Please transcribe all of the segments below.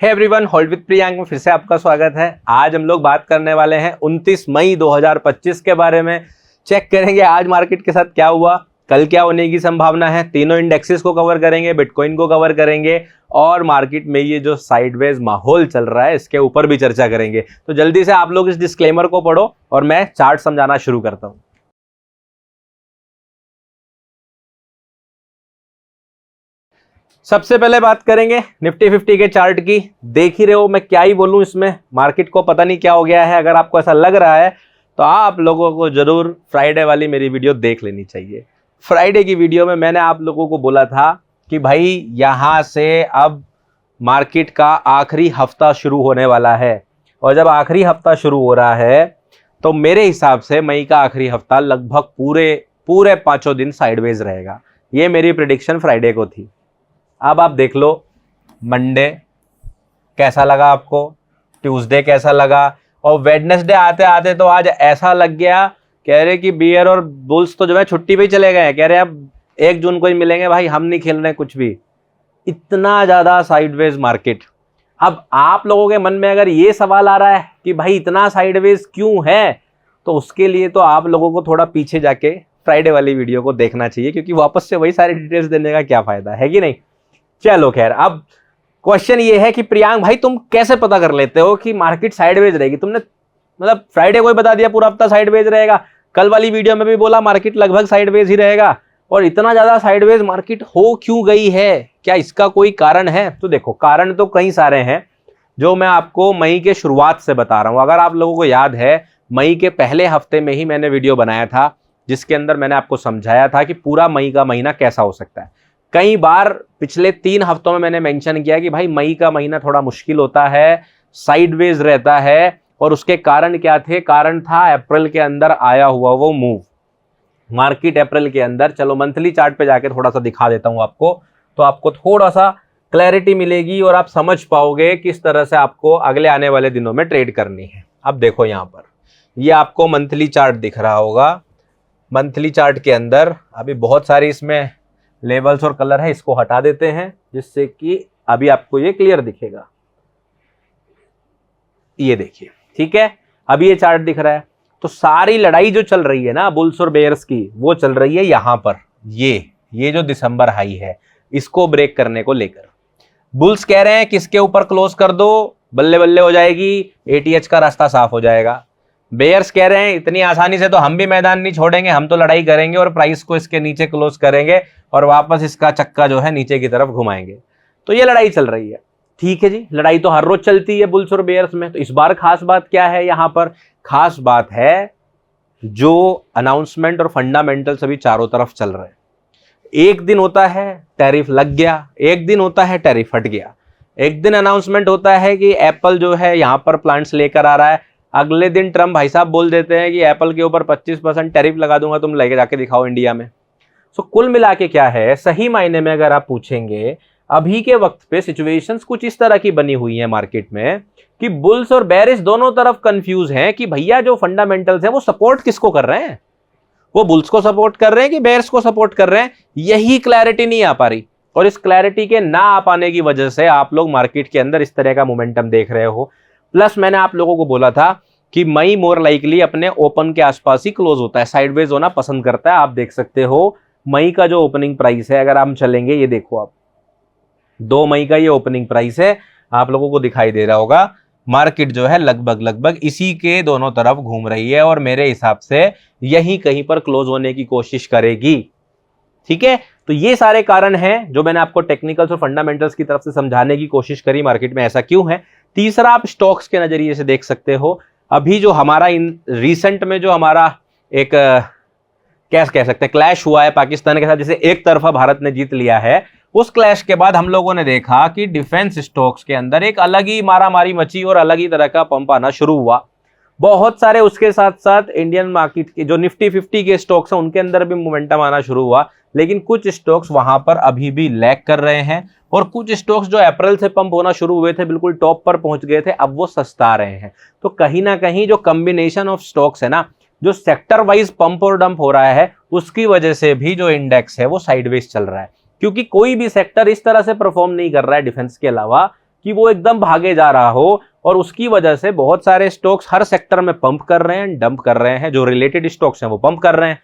Hey everyone, hold with Priyank में फिर से आपका स्वागत है। आज हम लोग बात करने वाले हैं 29 मई 2025 के बारे में। चेक करेंगे आज मार्केट के साथ क्या हुआ, कल क्या होने की संभावना है। तीनों इंडेक्सेस को कवर करेंगे, बिटकॉइन को कवर करेंगे और मार्केट में ये जो साइडवेज माहौल चल रहा है इसके ऊपर भी चर्चा करेंगे। तो जल्दी से आप लोग इस डिस्क्लेमर को पढ़ो और मैं चार्ट समझाना शुरू करता हूँ। सबसे पहले बात करेंगे निफ्टी 50 के चार्ट की। देख ही रहे हो मैं क्या ही बोलूं, इसमें मार्केट को पता नहीं क्या हो गया है। अगर आपको ऐसा लग रहा है तो आप लोगों को जरूर फ्राइडे वाली मेरी वीडियो देख लेनी चाहिए। फ्राइडे की वीडियो में मैंने आप लोगों को बोला था कि भाई यहां से अब मार्केट का आखिरी हफ्ता शुरू होने वाला है, और जब आखिरी हफ्ता शुरू हो रहा है तो मेरे हिसाब से मई का आखिरी हफ्ता लगभग पूरे 5 दिन साइडवेज रहेगा। ये मेरी प्रेडिक्शन फ्राइडे को थी। अब आप देख लो मंडे कैसा लगा आपको, ट्यूसडे कैसा लगा, और वेडनेसडे आते आते तो आज ऐसा लग गया, कह रहे कि बियर और बुल्स तो जो है छुट्टी पे ही चले गए, कह रहे अब 1 जून को ही मिलेंगे भाई, हम नहीं खेल रहे कुछ भी। इतना ज़्यादा साइडवेज मार्केट। अब आप लोगों के मन में अगर ये सवाल आ रहा है कि भाई इतना साइडवेज क्यों है, तो उसके लिए तो आप लोगों को थोड़ा पीछे जाके फ्राइडे वाली वीडियो को देखना चाहिए, क्योंकि वापस से वही सारी डिटेल्स देने का क्या फ़ायदा है कि नहीं। चलो खैर, अब क्वेश्चन ये है कि प्रियांक भाई तुम कैसे पता कर लेते हो कि मार्केट साइडवेज रहेगी? तुमने मतलब फ्राइडे को ही बता दिया पूरा हफ्ता साइडवेज रहेगा, कल वाली वीडियो में भी बोला मार्केट लगभग साइडवेज ही रहेगा, और इतना ज्यादा साइडवेज मार्केट हो क्यों गई है? क्या इसका कोई कारण है? तो देखो, कारण तो कई सारे हैं जो मैं आपको मई के शुरुआत से बता रहा हूं। अगर आप लोगों को याद है, मई के पहले हफ्ते में ही मैंने वीडियो बनाया था जिसके अंदर मैंने आपको समझाया था कि पूरा मई का महीना कैसा हो सकता है। कई बार पिछले 3 हफ्तों में मैंने मेंशन किया कि भाई मई का महीना थोड़ा मुश्किल होता है, साइडवेज रहता है, और उसके कारण क्या थे? कारण था अप्रैल के अंदर आया हुआ वो मूव मार्केट। अप्रैल के अंदर, चलो मंथली चार्ट पे जाके थोड़ा सा दिखा देता हूं आपको, तो आपको थोड़ा सा क्लैरिटी मिलेगी और आप समझ पाओगे किस तरह से आपको अगले आने वाले दिनों में ट्रेड करनी है। अब देखो यहाँ पर ये आपको मंथली चार्ट दिख रहा होगा। मंथली चार्ट के अंदर अभी बहुत सारी इसमें लेवल्स और कलर है, इसको हटा देते हैं जिससे कि अभी आपको ये क्लियर दिखेगा। ये देखिए, ठीक है, अभी ये चार्ट दिख रहा है। तो सारी लड़ाई जो चल रही है ना बुल्स और बेयर्स की, वो चल रही है यहां पर। ये जो दिसंबर हाई है इसको ब्रेक करने को लेकर बुल्स कह रहे हैं किसके ऊपर क्लोज कर दो, बल्ले बल्ले हो जाएगी, एटीएच का रास्ता साफ हो जाएगा। बेयर्स कह रहे हैं इतनी आसानी से तो हम भी मैदान नहीं छोड़ेंगे, हम तो लड़ाई करेंगे और प्राइस को इसके नीचे क्लोज करेंगे और वापस इसका चक्का जो है नीचे की तरफ घुमाएंगे। तो ये लड़ाई चल रही है। ठीक है जी, लड़ाई तो हर रोज चलती है बुल्स और बेयर्स में। तो इस बार खास बात क्या है? यहाँ पर खास बात है जो अनाउंसमेंट और फंडामेंटल सभी चारों तरफ चल रहे हैं। एक दिन होता है टैरिफ लग गया, एक दिन होता है टैरिफ हट गया, एक दिन अनाउंसमेंट होता है कि एप्पल जो है यहाँ पर प्लांट्स लेकर आ रहा है, अगले दिन ट्रम्प भाई साहब बोल देते हैं कि एप्पल के ऊपर 25% टैरिफ लगा दूंगा, तुम लेके जाके दिखाओ इंडिया में। सो कुल मिला के क्या है, सही मायने में अगर आप पूछेंगे, अभी के वक्त पे सिचुएशंस कुछ इस तरह की बनी हुई है मार्केट में कि बुल्स और बेयर्स दोनों तरफ कंफ्यूज हैं कि भैया जो फंडामेंटल्स है वो सपोर्ट किसको कर रहे हैं, वो बुल्स को सपोर्ट कर रहे हैं कि बेयर्स को सपोर्ट कर रहे हैं। यही क्लैरिटी नहीं आ पा रही, और इस क्लैरिटी के ना आ पाने की वजह से आप लोग मार्केट के अंदर इस तरह का मोमेंटम देख रहे हो। प्लस मैंने आप लोगों को बोला था कि मई मोर लाइकली अपने ओपन के आसपास ही क्लोज होता है, साइडवेज होना पसंद करता है। आप देख सकते हो मई का जो ओपनिंग प्राइस है, अगर हम चलेंगे, ये देखो आप 2 मई का ये ओपनिंग प्राइस है, आप लोगों को दिखाई दे रहा होगा। मार्केट जो है लगभग इसी के दोनों तरफ घूम रही है और मेरे हिसाब से यहीं कहीं पर क्लोज होने की कोशिश करेगी। ठीक है, तो ये सारे कारण हैं जो मैंने आपको टेक्निकल्स और फंडामेंटल्स की तरफ से समझाने की कोशिश करी मार्केट में ऐसा क्यों है। तीसरा, आप स्टॉक्स के नजरिए से देख सकते हो। अभी जो हमारा इन रिसेंट में जो हमारा एक कैसे कह सकते हैं क्लैश हुआ है पाकिस्तान के साथ, जिसे एक तरफा भारत ने जीत लिया है, उस क्लैश के बाद हम लोगों ने देखा कि डिफेंस स्टॉक्स के अंदर एक अलग ही मारामारी मची और अलग ही तरह का पंप आना शुरू हुआ। बहुत सारे उसके साथ साथ इंडियन मार्केट के जो निफ्टी 50 के स्टॉक्स हैं उनके अंदर भी मोमेंटम आना शुरू हुआ, लेकिन कुछ स्टॉक्स वहां पर अभी भी लैग कर रहे हैं, और कुछ स्टॉक्स जो अप्रैल से पंप होना शुरू हुए थे, बिल्कुल टॉप पर पहुंच गए थे, अब वो सस्ता रहे हैं। तो कहीं ना कहीं जो कॉम्बिनेशन ऑफ स्टॉक्स है ना, जो सेक्टर वाइज पंप और डंप हो रहा है, उसकी वजह से भी जो इंडेक्स है वो साइडवेज चल रहा है, क्योंकि कोई भी सेक्टर इस तरह से परफॉर्म नहीं कर रहा है डिफेंस के अलावा कि वो एकदम भागे जा रहा हो, और उसकी वजह से बहुत सारे स्टॉक्स हर सेक्टर में पंप कर रहे हैं, डंप कर रहे हैं। जो रिलेटेड स्टॉक्स हैं वो पंप कर रहे हैं,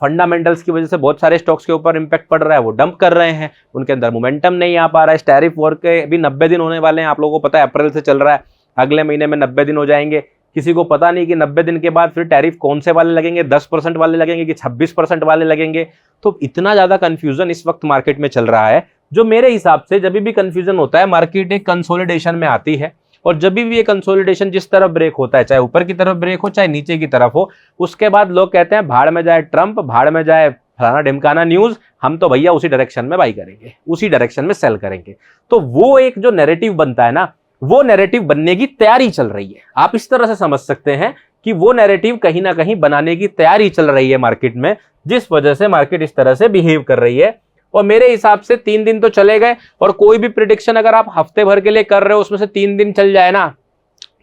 फंडामेंटल्स की वजह से बहुत सारे स्टॉक्स के ऊपर इंपैक्ट पड़ रहा है, वो डंप कर रहे हैं, उनके अंदर मोमेंटम नहीं आ पा रहा है। टैरिफ वॉर के भी 90 दिन होने वाले हैं, आप लोगों को पता है अप्रैल से चल रहा है, अगले महीने में 90 दिन हो जाएंगे। किसी को पता नहीं कि 90 दिन के बाद फिर टैरिफ कौन से वाले लगेंगे, 10% वाले लगेंगे कि 26% वाले लगेंगे। तो इतना ज्यादा कंफ्यूजन इस वक्त मार्केट में चल रहा है, जो मेरे हिसाब से जब भी कंफ्यूजन होता है मार्केट एक कंसोलिडेशन में आती है, और जब भी ये कंसोलिडेशन जिस तरफ ब्रेक होता है, चाहे ऊपर की तरफ ब्रेक हो चाहे नीचे की तरफ हो, उसके बाद लोग कहते हैं भाड़ में जाए ट्रंप, भाड़ में जाए फलाना ढिमकाना न्यूज, हम तो भैया उसी डायरेक्शन में बाई करेंगे, उसी डायरेक्शन में सेल करेंगे। तो वो एक जो नैरेटिव बनता है ना, वो नैरेटिव बनने की तैयारी चल रही है। आप इस तरह से समझ सकते हैं कि वो नैरेटिव कहीं ना कहीं बनाने की तैयारी चल रही है मार्केट में, जिस वजह से मार्केट इस तरह से बिहेव कर रही है। और मेरे हिसाब से 3 दिन तो चले गए, और कोई भी प्रिडिक्शन अगर आप हफ्ते भर के लिए कर रहे हो उसमें से 3 दिन चल जाए ना,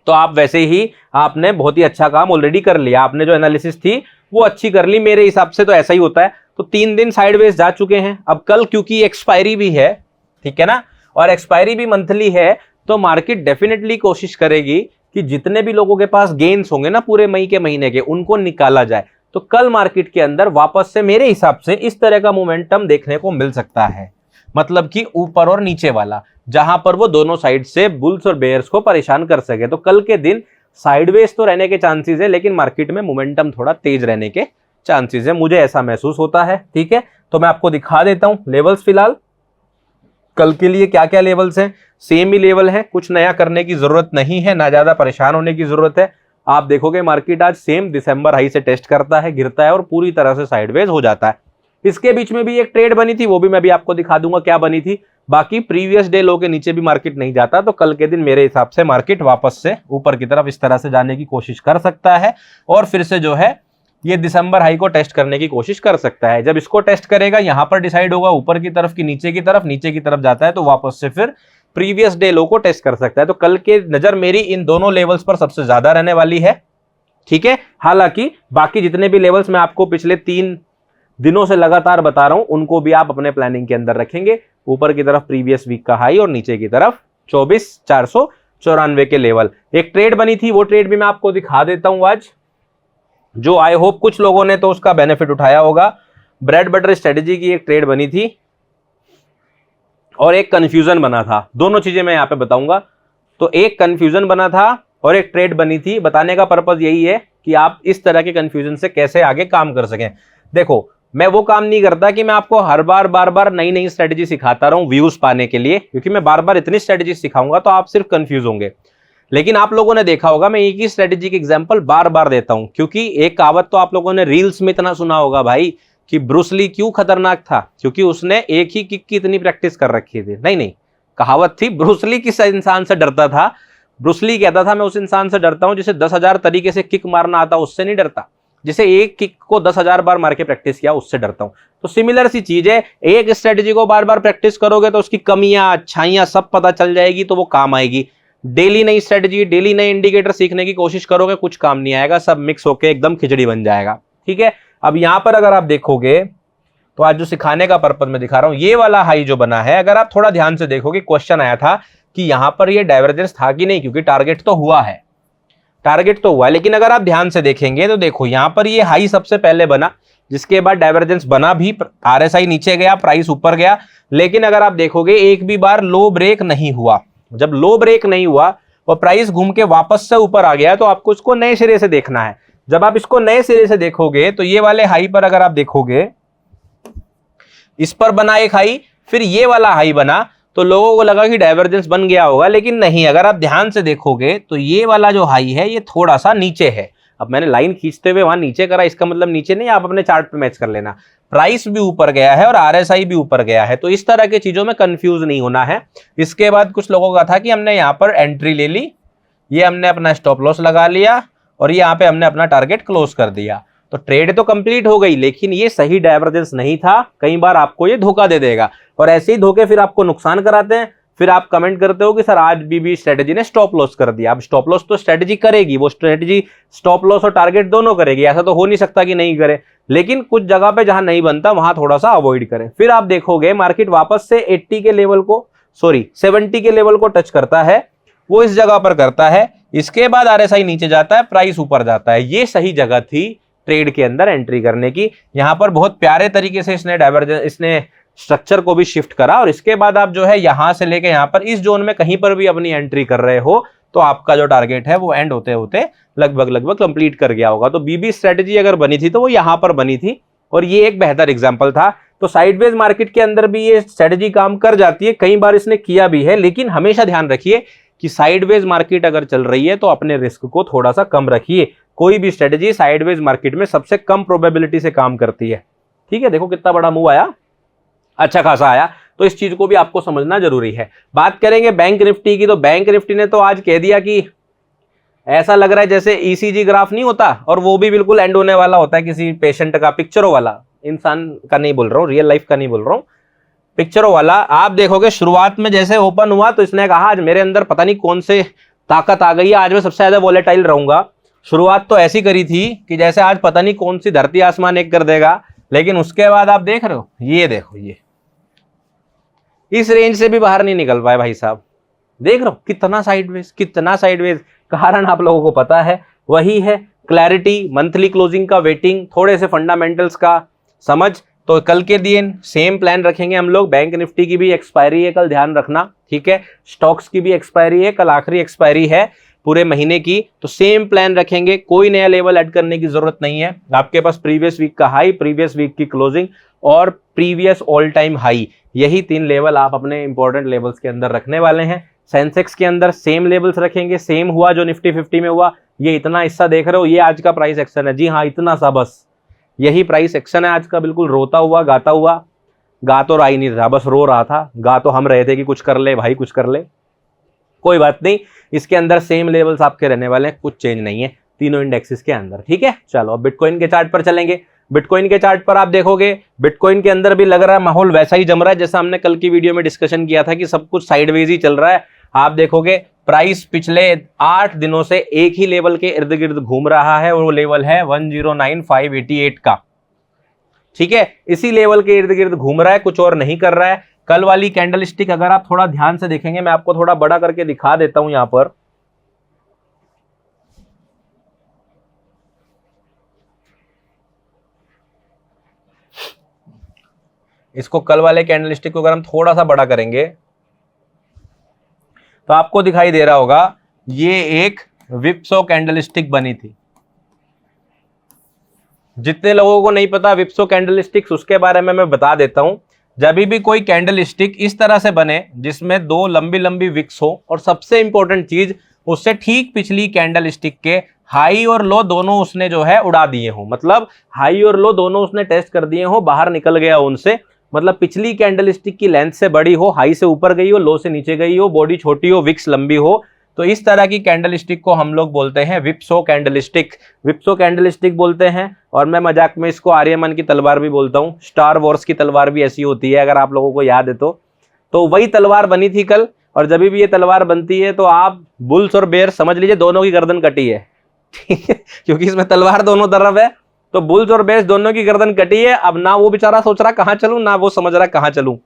तो आप वैसे ही आपने बहुत ही अच्छा काम ऑलरेडी कर लिया, आपने जो एनालिसिस थी वो अच्छी कर ली। मेरे हिसाब से तो ऐसा ही होता है। तो 3 दिन साइडवेज जा चुके हैं। अब कल क्योंकि एक्सपायरी भी है, ठीक है ना, और एक्सपायरी भी मंथली है, तो मार्केट डेफिनेटली कोशिश करेगी कि जितने भी लोगों के पास गेन्स होंगे ना पूरे मई के महीने के, उनको निकाला जाए। तो कल मार्केट के अंदर वापस से मेरे हिसाब से इस तरह का मोमेंटम देखने को मिल सकता है, मतलब कि ऊपर और नीचे वाला, जहां पर वो दोनों साइड से बुल्स और बेयर्स को परेशान कर सके। तो कल के दिन साइडवेज तो रहने के चांसेस है, लेकिन मार्केट में मोमेंटम थोड़ा तेज रहने के चांसेस है, मुझे ऐसा महसूस होता है। ठीक है, तो मैं आपको दिखा देता हूं लेवल्स। फिलहाल कल के लिए क्या क्या लेवल्स हैं, सेम ही लेवल है, कुछ नया करने की जरूरत नहीं है, ना ज्यादा परेशान होने की जरूरत है। आप देखोगे मार्केट आज सेम दिसंबर हाई से टेस्ट करता है, गिरता है और पूरी तरह से साइडवेज हो जाता है। इसके बीच में भी एक ट्रेड बनी थी, वो भी मैं भी आपको दिखा दूंगा क्या बनी थी। बाकी प्रीवियस डे लो के नीचे भी मार्केट नहीं जाता, तो कल के दिन मेरे हिसाब से मार्केट वापस से ऊपर की तरफ इस तरह से जाने की कोशिश कर सकता है, और फिर से जो है ये दिसंबर हाई को टेस्ट करने की कोशिश कर सकता है। जब इसको टेस्ट करेगा यहां पर डिसाइड होगा ऊपर की तरफ की नीचे की तरफ, नीचे की तरफ जाता है तो वापस से फिर प्रीवियस डे लो को टेस्ट कर सकता है। तो कल के नजर मेरी इन दोनों लेवल्स पर सबसे ज्यादा रहने वाली है। ठीक है, हालांकि बाकी जितने भी लेवल्स मैं आपको पिछले 3 दिनों से लगातार बता रहा हूं, उनको भी आप अपने प्लानिंग के अंदर रखेंगे। ऊपर की तरफ प्रीवियस वीक का हाई और नीचे की तरफ 24,494 के लेवल। एक ट्रेड बनी थी, वो ट्रेड भी मैं आपको दिखा देता हूं आज, जो आई होप कुछ लोगों ने तो उसका बेनिफिट उठाया होगा। ब्रेड बटर स्ट्रेटेजी की एक ट्रेड बनी थी और एक कंफ्यूजन बना था, दोनों चीजें मैं यहां पे बताऊंगा। तो एक कंफ्यूजन बना था और एक ट्रेड बनी थी। बताने का पर्पस यही है कि आप इस तरह के कंफ्यूजन से कैसे आगे काम कर सकें। देखो, मैं वो काम नहीं करता कि मैं आपको हर बार बार बार नई नई स्ट्रेटेजी सिखाता रहूं व्यूज पाने के लिए, क्योंकि मैं बार बार इतनी स्ट्रेटेजी सिखाऊंगा तो आप सिर्फ कंफ्यूज होंगे। लेकिन आप लोगों ने देखा होगा मैं एक ही स्ट्रेटेजी की एग्जांपल बार बार देता हूं, क्योंकि एक कहावत तो आप लोगों ने रील्स में इतना सुना होगा भाई कि ब्रूस ली क्यों खतरनाक था, क्योंकि उसने एक ही किक की इतनी प्रैक्टिस कर रखी थी। नहीं, कहावत थी ब्रूस ली किस इंसान से डरता था। ब्रूस ली कहता था मैं उस इंसान से डरता हूं जिसे 10,000 तरीके से किक मारना आता, उससे नहीं डरता। जिसे एक किक को 10,000 बार मार के प्रैक्टिस किया, उससे डरता हूं। तो सिमिलर सी चीज है, एक स्ट्रेटेजी को बार बार प्रैक्टिस करोगे तो उसकी कमियां अच्छाइयां सब पता चल जाएगी, तो वो काम आएगी। डेली नई स्ट्रेटेजी, डेली नए इंडिकेटर सीखने की कोशिश करोगे, कुछ काम नहीं आएगा, सब मिक्स होकर एकदम खिचड़ी बन जाएगा। ठीक है, अब यहां पर अगर आप देखोगे तो आज जो सिखाने का पर्पज मैं दिखा रहा हूं, ये वाला हाई जो बना है, अगर आप थोड़ा ध्यान से देखोगे, क्वेश्चन आया था कि यहां पर ये डाइवर्जेंस था कि नहीं, क्योंकि टारगेट तो हुआ है, टारगेट तो हुआ है। लेकिन अगर आप ध्यान से देखेंगे तो देखो यहां पर ये हाई सबसे पहले बना, जिसके बाद डाइवर्जेंस बना भी, आरएसआई नीचे गया, प्राइस ऊपर गया, लेकिन अगर आप देखोगे एक भी बार लो ब्रेक नहीं हुआ। जब लो ब्रेक नहीं हुआ और प्राइस घूम के वापस से ऊपर आ गया, तो आपको इसको नए सिरे से देखना है। जब आप इसको नए सिरे से देखोगे तो ये वाले हाई पर अगर आप देखोगे, इस पर बना एक हाई, फिर ये वाला हाई बना, तो लोगों को लगा कि डाइवर्जेंस बन गया होगा, लेकिन नहीं। अगर आप ध्यान से देखोगे तो ये वाला जो हाई है ये थोड़ा सा नीचे है। अब मैंने लाइन खींचते हुए वहां नीचे करा, इसका मतलब नीचे नहीं, आप अपने चार्ट पे मैच कर लेना। प्राइस भी ऊपर गया है और आरएसआई भी ऊपर गया है, तो इस तरह की चीजों में कंफ्यूज नहीं होना है। इसके बाद कुछ लोगों का था कि हमने यहाँ पर एंट्री ले ली, ये हमने अपना स्टॉप लॉस लगा लिया और यहाँ पे हमने अपना टारगेट क्लोज कर दिया, तो ट्रेड तो कंप्लीट हो गई, लेकिन ये सही डाइवर्जेंस नहीं था। कई बार आपको ये धोखा दे देगा, और ऐसे ही धोखे फिर आपको नुकसान कराते हैं। फिर आप कमेंट करते हो कि सर आज भी स्ट्रेटेजी ने स्टॉप लॉस कर दिया। अब स्टॉप लॉस तो स्ट्रेटेजी करेगी, वो स्ट्रेटेजी स्टॉप लॉस और टारगेट दोनों करेगी, ऐसा तो हो नहीं सकता कि नहीं करे। लेकिन कुछ जगह पे जहां नहीं बनता वहां थोड़ा सा अवॉइड करें। फिर आप देखोगे मार्केट वापस से 80 के लेवल को सॉरी 70 के लेवल को टच करता है, वो इस जगह पर करता है, इसके बाद आरएसआई नीचे जाता है, प्राइस ऊपर जाता है। ये सही जगह थी ट्रेड के अंदर एंट्री करने की। यहां पर बहुत प्यारे तरीके से इसने स्ट्रक्चर को भी शिफ्ट करा और इसके बाद आप जो है यहां से लेके यहां पर इस जोन में कहीं पर भी अपनी एंट्री कर रहे हो तो आपका जो टारगेट है वो एंड होते होते लगभग कंप्लीट कर गया होगा। तो बीबी स्ट्रेटेजी अगर बनी थी तो वो यहां पर बनी थी और ये एक बेहतर एग्जांपल था। तो साइडवेज मार्केट के अंदर भी ये स्ट्रेटेजी काम कर जाती है, कई बार इसने किया भी है, लेकिन हमेशा ध्यान रखिए कि साइडवेज मार्केट अगर चल रही है तो अपने रिस्क को थोड़ा सा कम रखिए। कोई भी स्ट्रेटेजी साइडवेज मार्केट में सबसे कम प्रोबेबिलिटी से काम करती है। ठीक है, देखो कितना बड़ा मूव आया, अच्छा खासा आया, तो इस चीज को भी आपको समझना जरूरी है। बात करेंगे बैंक निफ्टी की, तो बैंक निफ्टी ने तो आज कह दिया कि ऐसा लग रहा है जैसे ईसीजी ग्राफ नहीं होता, और वो भी बिल्कुल एंड होने वाला होता है किसी पेशेंट का, पिक्चरों वाला, इंसान का नहीं बोल रहा हूं, रियल लाइफ का नहीं बोल रहा हूं, पिक्चरों वाला। आप देखोगे शुरुआत में जैसे ओपन हुआ तो इसने कहा आज मेरे अंदर पता नहीं कौन से ताकत आ गई है, आज मैं सबसे ज्यादा वॉलेटाइल रहूंगा। शुरुआत तो ऐसी करी थी कि जैसे आज पता नहीं कौन सी धरती आसमान एक कर देगा, लेकिन उसके बाद आप देख रहे हो, ये देखो, ये इस रेंज से भी बाहर नहीं निकल पाए भाई साहब। देख रहे हो कितना साइडवेज, कितना साइडवेज। कारण आप लोगों को पता है, वही है क्लैरिटी, मंथली क्लोजिंग का वेटिंग, थोड़े से फंडामेंटल्स का समझ। तो कल के दिन सेम प्लान रखेंगे हम लोग। बैंक निफ्टी की भी एक्सपायरी है कल, ध्यान रखना, ठीक है। स्टॉक्स की भी एक्सपायरी है कल, आखिरी एक्सपायरी है पूरे महीने की, तो सेम प्लान रखेंगे। कोई नया लेवल ऐड करने की जरूरत नहीं है। आपके पास प्रीवियस वीक का हाई, प्रीवियस वीक की क्लोजिंग और प्रीवियस ऑल टाइम हाई, यही 3 लेवल आप अपने इंपॉर्टेंट लेवल्स के अंदर रखने वाले हैं। सेंसेक्स के अंदर सेम लेवल्स रखेंगे, सेम हुआ जो निफ्टी 50 में हुआ। ये इतना हिस्सा देख रहे हो, ये आज का प्राइस एक्शन है। जी हाँ, इतना सा बस, यही प्राइस एक्शन है आज का। बिल्कुल रोता हुआ, गाता हुआ, गा तो रहा ही नहीं था, बस रो रहा था। गा तो हम रहे थे कि कुछ कर ले भाई, कुछ कर ले। कोई बात नहीं, इसके अंदर सेम लेवल्स आपके रहने वाले हैं, कुछ चेंज नहीं है तीनों इंडेक्सेस के अंदर, ठीक है। चलो अब बिटकॉइन के चार्ट पर चलेंगे। बिटकॉइन के चार्ट पर आप देखोगे, बिटकॉइन के अंदर भी लग रहा है माहौल वैसा ही जम रहा है जैसा हमने कल की वीडियो में डिस्कशन किया था कि सब कुछ साइडवेज ही चल रहा है। आप देखोगे प्राइस पिछले 8 दिनों से एक ही लेवल के इर्द गिर्द घूम रहा है, और वो लेवल है 109588 का, ठीक है। इसी लेवल के इर्द गिर्द घूम रहा है, कुछ और नहीं कर रहा है। कल वाली कैंडल स्टिक अगर आप थोड़ा ध्यान से देखेंगे, मैं आपको थोड़ा बड़ा करके दिखा देता हूं यहां पर। इसको कल वाले कैंडल स्टिक को अगर हम थोड़ा सा बड़ा करेंगे तो आपको दिखाई दे रहा होगा, ये एक विप्सो कैंडल स्टिक बनी थी। जितने लोगों को नहीं पता विप्सो कैंडल स्टिक्स, उसके बारे में मैं बता देता हूं। जब भी कोई कैंडल स्टिक इस तरह से बने जिसमें 2 लंबी लंबी विक्स हो, और सबसे इंपॉर्टेंट चीज उससे ठीक पिछली कैंडल स्टिक के हाई और लो दोनों उसने जो है उड़ा दिए हो, मतलब हाई और लो दोनों उसने टेस्ट कर दिए हो, बाहर निकल गया उनसे, मतलब पिछली कैंडल स्टिक की लेंथ से बड़ी हो, हाई से ऊपर गई हो, लो से नीचे गई हो, बॉडी छोटी हो, विक्स लंबी हो, तो इस तरह की कैंडल स्टिक को हम लोग बोलते हैं विप्सो कैंडल स्टिक। विप्सो कैंडल स्टिक बोलते हैं, और मैं मजाक में इसको आर्यमन की तलवार भी बोलता हूं। स्टार वॉर्स की तलवार भी ऐसी होती है, अगर आप लोगों को याद है तो वही तलवार बनी थी कल। और जब भी ये तलवार बनती है तो आप बुल्स और बेयर समझ लीजिए दोनों की गर्दन कटी है, ठीक है, क्योंकि इसमें तलवार दोनों तरफ है। तो बुल्स और बेयर्स दोनों की गर्दन कटी है। अब ना वो बेचारा सोच रहा कहां चलूं, ना वो समझ रहा कहां चलूं।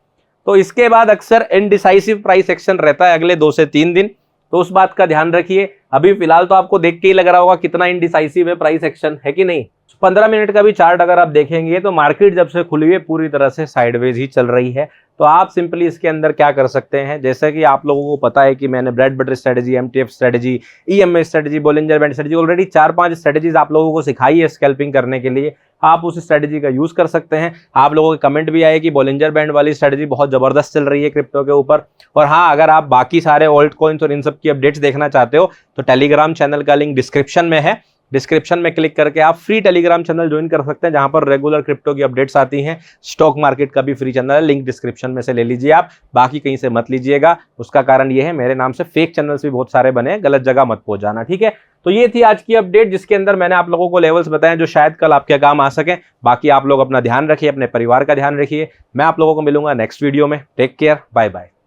तो इसके बाद अक्सर इनडिसाइसिव प्राइस एक्शन रहता है अगले 2 से 3 दिन, तो उस बात का ध्यान रखिए। अभी फिलहाल तो आपको देख के ही लग रहा होगा कितना इनडिसाइसिव है प्राइस एक्शन, है कि नहीं। 15 मिनट का भी चार्ट अगर आप देखेंगे तो मार्केट जब से खुली है पूरी तरह से साइडवेज ही चल रही है। तो आप सिंपली इसके अंदर क्या कर सकते हैं, जैसे कि आप लोगों को पता है कि मैंने bread butter strategy, MTF strategy, EMA strategy, Bollinger band strategy, already 4-5 strategies आप लोगों को सिखाई है स्कैल्पिंग करने के लिए। आप उस स्ट्रेटेजी का यूज कर सकते हैं। आप लोगों के कमेंट भी आए कि बोलिंजर बैंड वाली स्ट्रेटेजी बहुत जबरदस्त चल रही है क्रिप्टो के ऊपर। और हाँ, अगर आप बाकी सारे ऑल्ट कॉइन्स और इन सब की अपडेट्स देखना चाहते हो तो टेलीग्राम चैनल का लिंक डिस्क्रिप्शन में है। डिस्क्रिप्शन में क्लिक करके आप फ्री टेलीग्राम चैनल ज्वाइन कर सकते हैं, जहां पर रेगुलर क्रिप्टो की अपडेट्स आती हैं। स्टॉक मार्केट का भी फ्री चैनल है, लिंक डिस्क्रिप्शन में से ले लीजिए आप, बाकी कहीं से मत लीजिएगा। उसका कारण ये है, मेरे नाम से फेक चैनल्स भी बहुत सारे बने, गलत जगह मत पहुंच जाना, ठीक है। तो ये थी आज की अपडेट, जिसके अंदर मैंने आप लोगों को लेवल्स बताए जो शायद कल आपके काम आ सके। बाकी आप लोग अपना ध्यान रखिए, अपने परिवार का ध्यान रखिए। मैं आप लोगों को मिलूंगा नेक्स्ट वीडियो में। Take care, bye bye.